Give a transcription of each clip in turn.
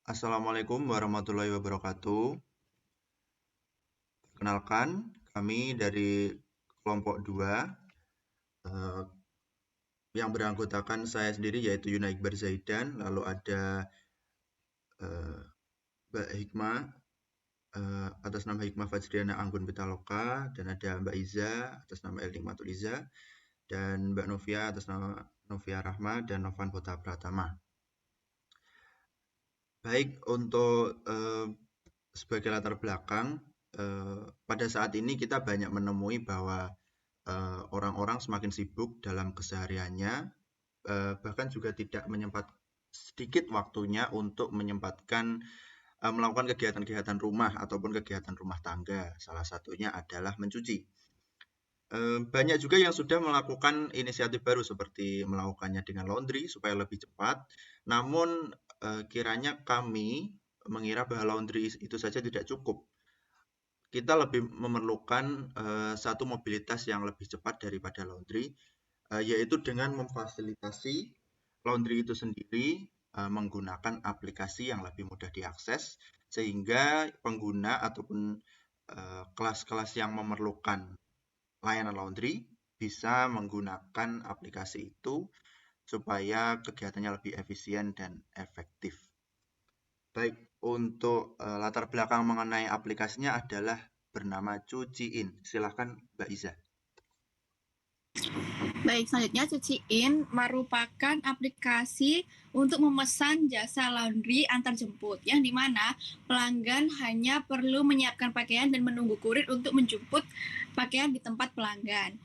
Assalamualaikum warahmatullahi wabarakatuh. Perkenalkan, kami dari kelompok 2 eh, yang beranggotakan saya sendiri yaitu Yuna Iqbar Zaidan, lalu ada eh, Mbak Hikmah atas nama Hikmah Fajriana Anggun Pitaloka, dan ada Mbak Iza atas nama El Nikmatul Iza, dan Mbak Novia atas nama Novia Rahma dan Novan Bota Pratama. Baik, untuk sebagai latar belakang, pada saat ini kita banyak menemui bahwa orang-orang semakin sibuk dalam kesehariannya, bahkan juga tidak sedikit waktunya untuk menyempatkan melakukan kegiatan-kegiatan rumah ataupun kegiatan rumah tangga. Salah satunya adalah mencuci. Banyak juga yang sudah melakukan inisiatif baru seperti melakukannya dengan laundry supaya lebih cepat. Namun kiranya kami mengira bahwa laundry itu saja tidak cukup. Kita lebih memerlukan satu mobilitas yang lebih cepat daripada laundry, yaitu dengan memfasilitasi laundry itu sendiri menggunakan aplikasi yang lebih mudah diakses, sehingga pengguna ataupun kelas-kelas yang memerlukan layanan laundry bisa menggunakan aplikasi itu supaya kegiatannya lebih efisien dan efektif. Baik, untuk latar belakang mengenai aplikasinya adalah bernama Cuciin. Silahkan Mbak Iza. Baik, selanjutnya Cuciin merupakan aplikasi untuk memesan jasa laundry antar jemput, yang dimana pelanggan hanya perlu menyiapkan pakaian dan menunggu kurir untuk menjemput pakaian di tempat pelanggan.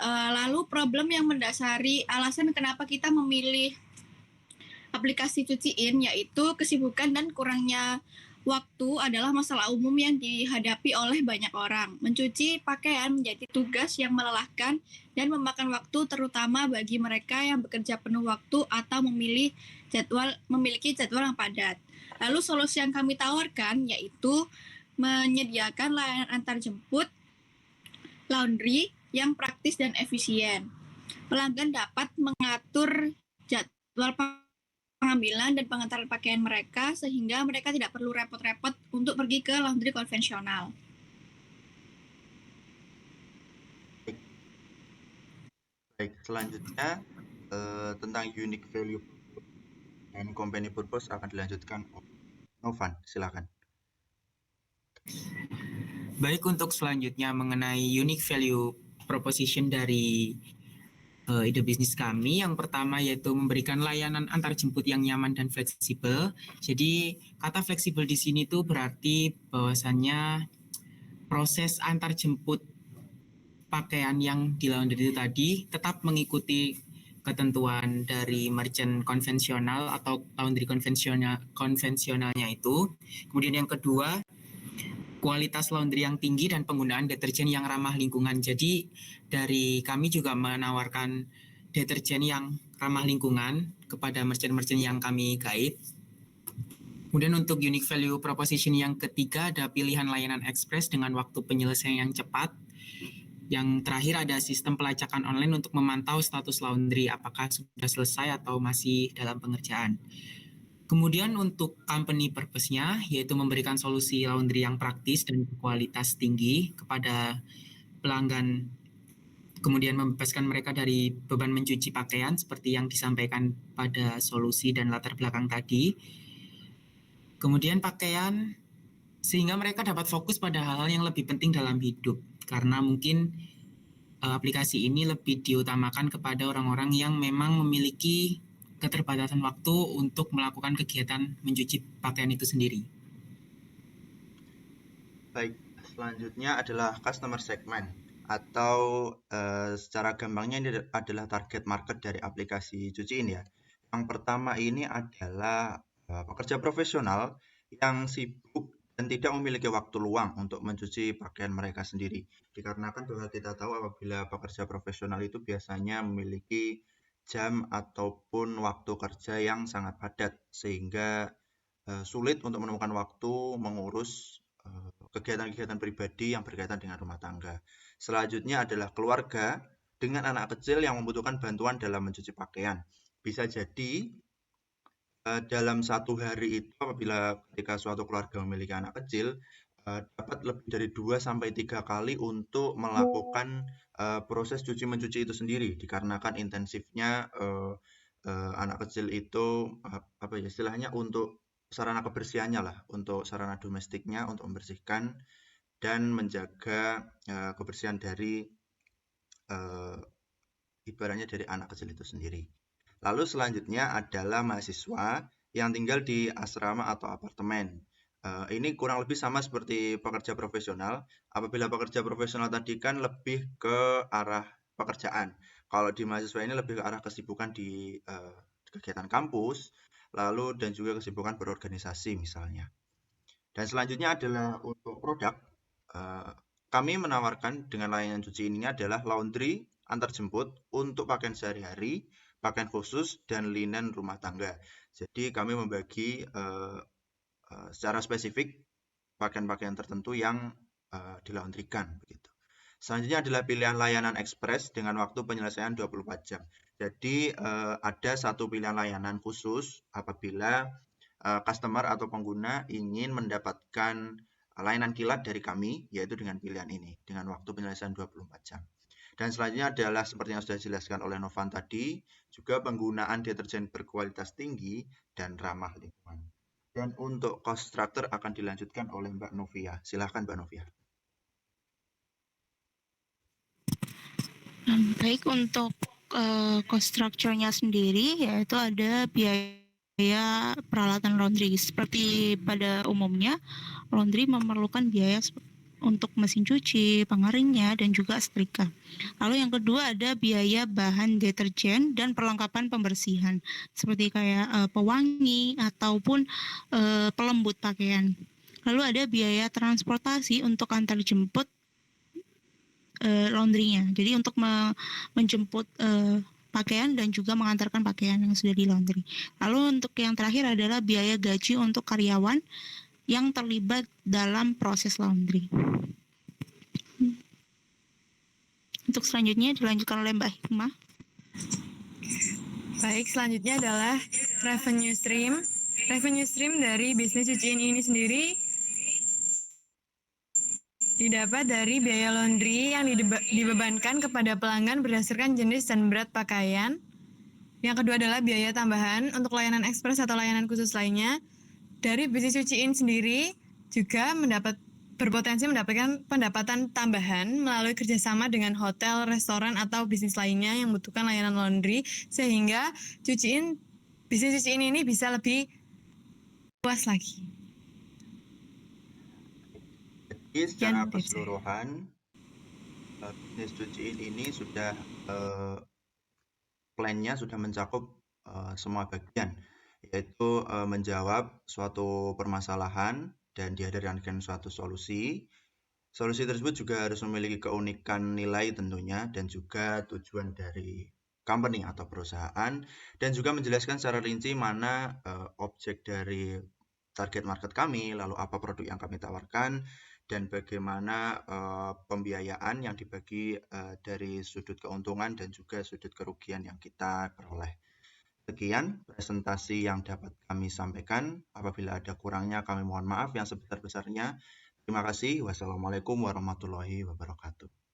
Lalu problem yang mendasari alasan kenapa kita memilih aplikasi Cuciin yaitu kesibukan dan kurangnya waktu adalah masalah umum yang dihadapi oleh banyak orang. Mencuci pakaian menjadi tugas yang melelahkan dan memakan waktu, terutama bagi mereka yang bekerja penuh waktu atau memiliki jadwal yang padat. Lalu solusi yang kami tawarkan yaitu menyediakan layanan antar jemput laundry yang praktis dan efisien. Pelanggan dapat mengatur jadwal pengambilan dan pengantaran pakaian mereka sehingga mereka tidak perlu repot-repot untuk pergi ke laundry konvensional. Baik, selanjutnya tentang unique value dan company purpose akan dilanjutkan oleh Novan. Silakan. Baik, untuk selanjutnya mengenai unique value proposition dari ide bisnis kami, yang pertama yaitu memberikan layanan antar jemput yang nyaman dan fleksibel. Jadi kata fleksibel di sini tuh berarti bahwasannya proses antar jemput pakaian yang di laundry itu tadi tetap mengikuti ketentuan dari merchant konvensional atau laundry konvensionalnya itu. Kemudian yang kedua, kualitas laundry yang tinggi dan penggunaan deterjen yang ramah lingkungan. Jadi dari kami juga menawarkan deterjen yang ramah lingkungan kepada merchant-merchant yang kami guide. Kemudian untuk unique value proposition yang ketiga ada pilihan layanan ekspres dengan waktu penyelesaian yang cepat. Yang terakhir ada sistem pelacakan online untuk memantau status laundry apakah sudah selesai atau masih dalam pengerjaan. Kemudian untuk company purpose-nya yaitu memberikan solusi laundry yang praktis dan kualitas tinggi kepada pelanggan, kemudian membebaskan mereka dari beban mencuci pakaian seperti yang disampaikan pada solusi dan latar belakang tadi. Kemudian pakaian sehingga mereka dapat fokus pada hal-hal yang lebih penting dalam hidup, karena mungkin aplikasi ini lebih diutamakan kepada orang-orang yang memang memiliki keterbatasan waktu untuk melakukan kegiatan mencuci pakaian itu sendiri. Baik, selanjutnya adalah customer segment atau secara gampangnya ini adalah target market dari aplikasi Cuciin ya. Yang pertama ini adalah pekerja profesional yang sibuk dan tidak memiliki waktu luang untuk mencuci pakaian mereka sendiri. Dikarenakan bahwa kita tahu apabila pekerja profesional itu biasanya memiliki jam ataupun waktu kerja yang sangat padat sehingga sulit untuk menemukan waktu mengurus kegiatan-kegiatan pribadi yang berkaitan dengan rumah tangga. Selanjutnya adalah keluarga dengan anak kecil yang membutuhkan bantuan dalam mencuci pakaian. Bisa jadi dalam satu hari itu apabila ketika suatu keluarga memiliki anak kecil, dapat lebih dari 2 sampai 3 kali untuk melakukan, proses cuci-mencuci itu sendiri, dikarenakan intensifnya, anak kecil itu, apa ya istilahnya, untuk sarana kebersihannya lah, untuk sarana domestiknya, untuk membersihkan dan menjaga, kebersihan dari, ibaratnya dari anak kecil itu sendiri. Lalu selanjutnya adalah mahasiswa yang tinggal di asrama atau apartemen. Ini kurang lebih sama seperti pekerja profesional. Apabila pekerja profesional tadi kan lebih ke arah pekerjaan. Kalau di mahasiswa ini lebih ke arah kesibukan di kegiatan kampus, lalu dan juga kesibukan berorganisasi misalnya. Dan selanjutnya adalah untuk produk. Kami menawarkan dengan layanan cuci ini adalah laundry antar jemput untuk pakaian sehari-hari, pakaian khusus, dan linen rumah tangga. Jadi kami membagi secara spesifik pakaian-pakaian tertentu yang dilaundrykan begitu. Selanjutnya adalah pilihan layanan ekspres dengan waktu penyelesaian 24 jam. Jadi ada satu pilihan layanan khusus apabila customer atau pengguna ingin mendapatkan layanan kilat dari kami, yaitu dengan pilihan ini, dengan waktu penyelesaian 24 jam. Dan selanjutnya adalah seperti yang sudah dijelaskan oleh Novan tadi, juga penggunaan deterjen berkualitas tinggi dan ramah lingkungan. Dan untuk cost structure akan dilanjutkan oleh Mbak Novia. Silahkan Mbak Novia. Baik, untuk cost structure-nya sendiri yaitu ada biaya peralatan laundry. Seperti pada umumnya, laundry memerlukan biaya untuk mesin cuci, pengeringnya, dan juga setrika. Lalu yang kedua ada biaya bahan deterjen dan perlengkapan pembersihan seperti kayak pewangi ataupun pelembut pakaian. Lalu ada biaya transportasi untuk antar jemput laundry-nya. Jadi untuk menjemput pakaian dan juga mengantarkan pakaian yang sudah di laundry. Lalu untuk yang terakhir adalah biaya gaji untuk karyawan yang terlibat dalam proses laundry. Untuk selanjutnya dilanjutkan oleh Mbak Hikmah. Baik, selanjutnya adalah revenue stream. Revenue stream dari bisnis cuciin ini sendiri didapat dari biaya laundry yang dibebankan kepada pelanggan berdasarkan jenis dan berat pakaian. Yang kedua adalah biaya tambahan untuk layanan ekspres atau layanan khusus lainnya. Dari bisnis cuciin sendiri juga berpotensi mendapatkan pendapatan tambahan melalui kerjasama dengan hotel, restoran, atau bisnis lainnya yang membutuhkan layanan laundry, sehingga bisnis cuciin ini bisa lebih luas lagi. Jadi secara keseluruhan bisnis cuciin ini sudah plan-nya sudah mencakup semua bagian, yaitu menjawab suatu permasalahan dan dihadirkan suatu solusi. Solusi tersebut juga harus memiliki keunikan nilai tentunya dan juga tujuan dari company atau perusahaan, dan juga menjelaskan secara rinci mana objek dari target market kami, lalu apa produk yang kami tawarkan, dan bagaimana pembiayaan yang dibagi dari sudut keuntungan dan juga sudut kerugian yang kita peroleh. Sekian presentasi yang dapat kami sampaikan. Apabila ada kurangnya kami mohon maaf yang sebesar-besarnya. Terima kasih. Wassalamualaikum warahmatullahi wabarakatuh.